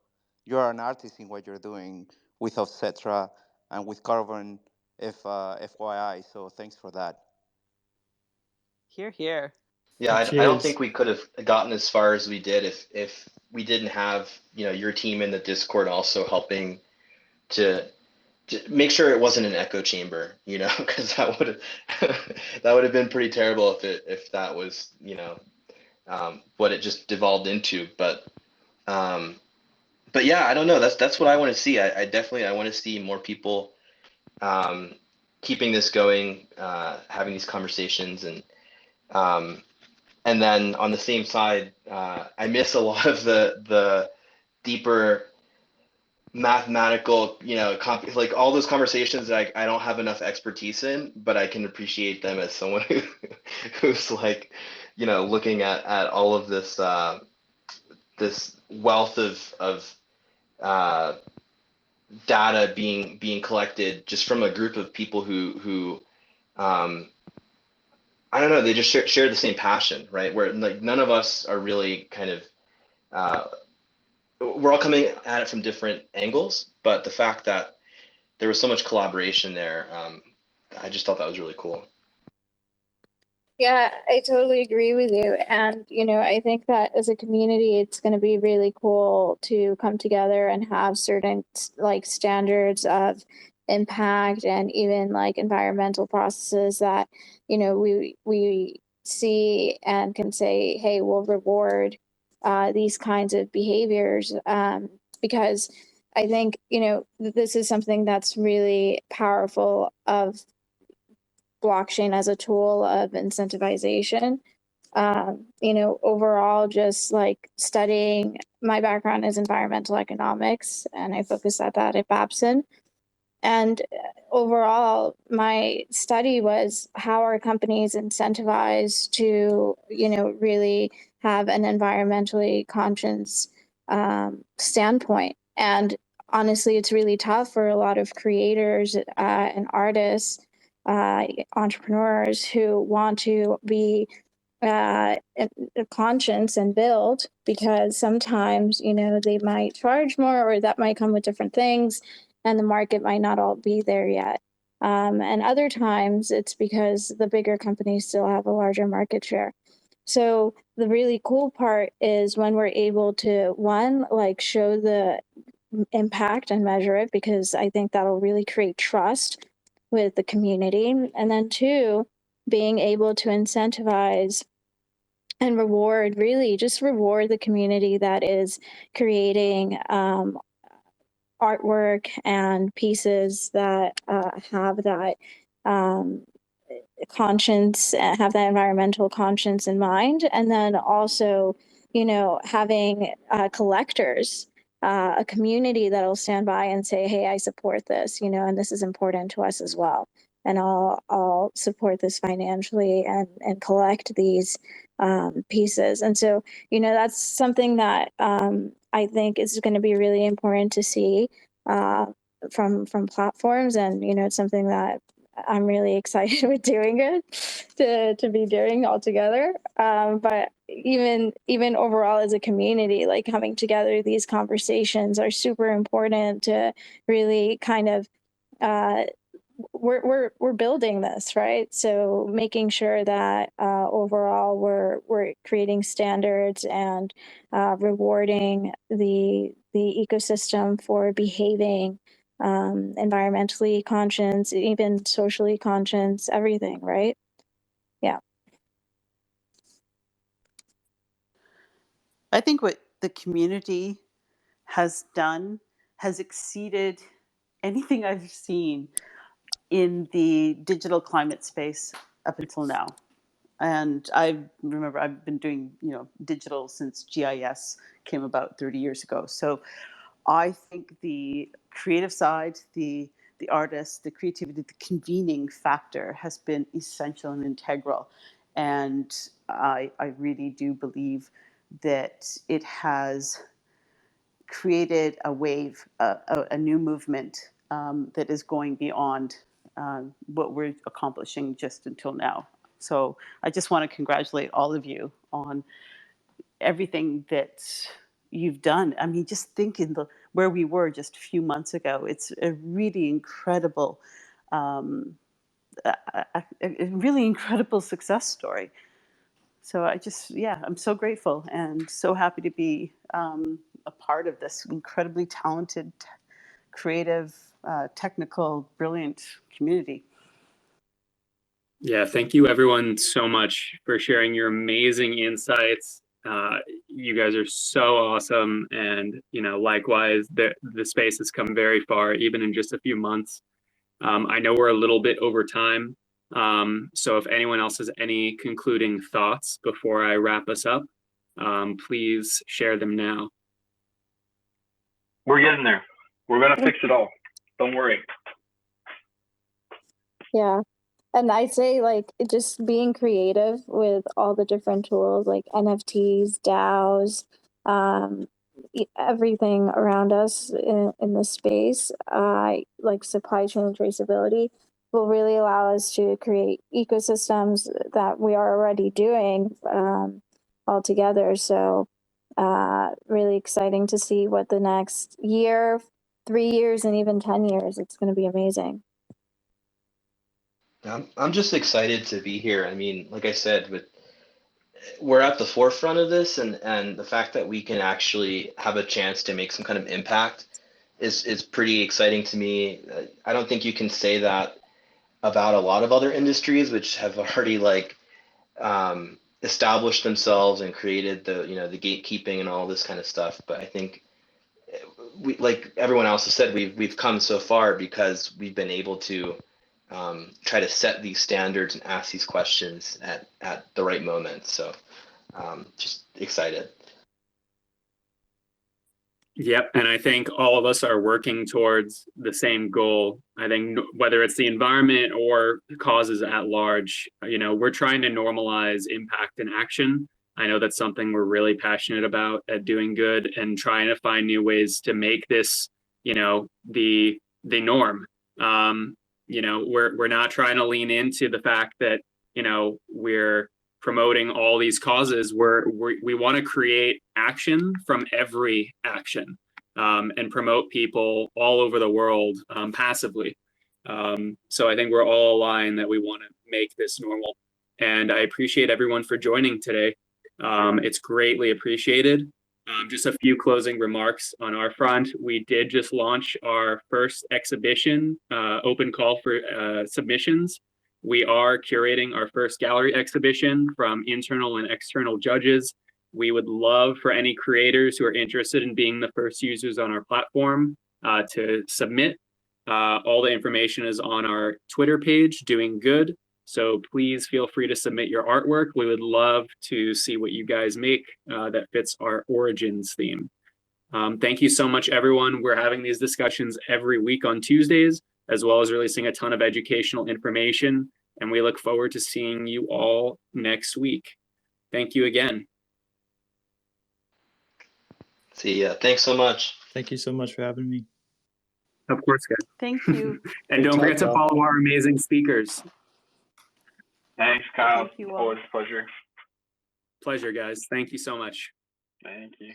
You are an artist in what you're doing with OffCtra and with Carbon, FYI. So thanks for that. Here, here. Yeah, I don't Cheers. think we could have gotten as far as we did if we didn't have, your team in the Discord also helping to make sure it wasn't an echo chamber, because that would have been pretty terrible if that was, what it just devolved into. But yeah, I don't know. That's what I want to see. I definitely I want to see more people keeping this going, having these conversations, and then on the same side, I miss a lot of the deeper mathematical, like all those conversations that I don't have enough expertise in, but I can appreciate them as someone who's like, looking at all of this this wealth of data being collected just from a group of people who I don't know, they just share the same passion, right? Where like none of us are really kind of we're all coming at it from different angles, but the fact that there was so much collaboration there, I just thought that was really cool. Yeah, I totally agree with you. And, I think that as a community, it's going to be really cool to come together and have certain like standards of impact and even like environmental processes that, we see and can say, hey, we'll reward these kinds of behaviors, because I think, this is something that's really powerful of blockchain as a tool of incentivization. Overall, just like studying, my background is environmental economics, and I focus at that at Babson. And overall, my study was how are companies incentivized to, really have an environmentally conscious standpoint. And honestly, it's really tough for a lot of creators and artists, entrepreneurs who want to be a conscience and build, because sometimes they might charge more, or that might come with different things, and the market might not all be there yet. And other times it's because the bigger companies still have a larger market share. So the really cool part is when we're able to, one, like show the impact and measure it, because I think that'll really create trust with the community. And then two, being able to incentivize and really just reward the community that is creating artwork and pieces that have that conscience, have that environmental conscience in mind, and then also, having collectors, a community that'll stand by and say, "Hey, I support this," and this is important to us as well, and I'll support this financially and collect these pieces. And so, that's something that I think is going to be really important to see from platforms, and it's something that I'm really excited with DoinGud to be doing all together. But even overall as a community, like coming together, these conversations are super important to really kind of we're building this, right? So making sure that overall we're creating standards and rewarding the ecosystem for behaving environmentally conscious, even socially conscious, everything, right? Yeah. I think what the community has done has exceeded anything I've seen in the digital climate space up until now. And I remember I've been doing, digital since GIS came about 30 years ago. So I think the creative side, the artists, the creativity, the convening factor has been essential and integral. And I really do believe that it has created a wave, a new movement that is going beyond what we're accomplishing just until now. So I just want to congratulate all of you on everything that you've done. I mean, just think in where we were just a few months ago. It's a really incredible, a really incredible success story. So I'm so grateful and so happy to be a part of this incredibly talented, creative, technical, brilliant community. Yeah, thank you everyone so much for sharing your amazing insights. You guys are so awesome, and likewise, the space has come very far, even in just a few months. I know we're a little bit over time, so if anyone else has any concluding thoughts before I wrap us up, please share them now. We're getting there. We're gonna fix it all. Don't worry. Yeah. And I'd say just being creative with all the different tools like NFTs, DAOs, everything around us in this space, like supply chain traceability, will really allow us to create ecosystems that we are already doing all together. So really exciting to see what the next year, 3 years, and even 10 years, it's going to be amazing. I'm just excited to be here. I mean, like I said, we're at the forefront of this, and the fact that we can actually have a chance to make some kind of impact is pretty exciting to me. I don't think you can say that about a lot of other industries which have already established themselves and created the gatekeeping and all this kind of stuff. But I think we, like everyone else has said, we've come so far because we've been able to try to set these standards and ask these questions at the right moment. So just excited. Yep, and I think all of us are working towards the same goal. I think whether it's the environment or causes at large, we're trying to normalize impact and action. I know that's something we're really passionate about at DoinGud, and trying to find new ways to make this, the norm. We're not trying to lean into the fact that, we're promoting all these causes. We want to create action from every action, and promote people all over the world passively. So I think we're all aligned that we want to make this normal. And I appreciate everyone for joining today. It's greatly appreciated. Just a few closing remarks on our front. We did just launch our first exhibition, open call for submissions. We are curating our first gallery exhibition from internal and external judges. We would love for any creators who are interested in being the first users on our platform to submit. All the information is on our Twitter page, DoinGud. So please feel free to submit your artwork. We would love to see what you guys make that fits our Origins theme. Thank you so much, everyone. We're having these discussions every week on Tuesdays, as well as releasing a ton of educational information. And we look forward to seeing you all next week. Thank you again. See ya. Thanks so much. Thank you so much for having me. Of course, guys. Thank you. And don't forget to follow our amazing speakers. Thanks, Kyle. Thank you all. Always a pleasure. Pleasure, guys. Thank you so much. Thank you.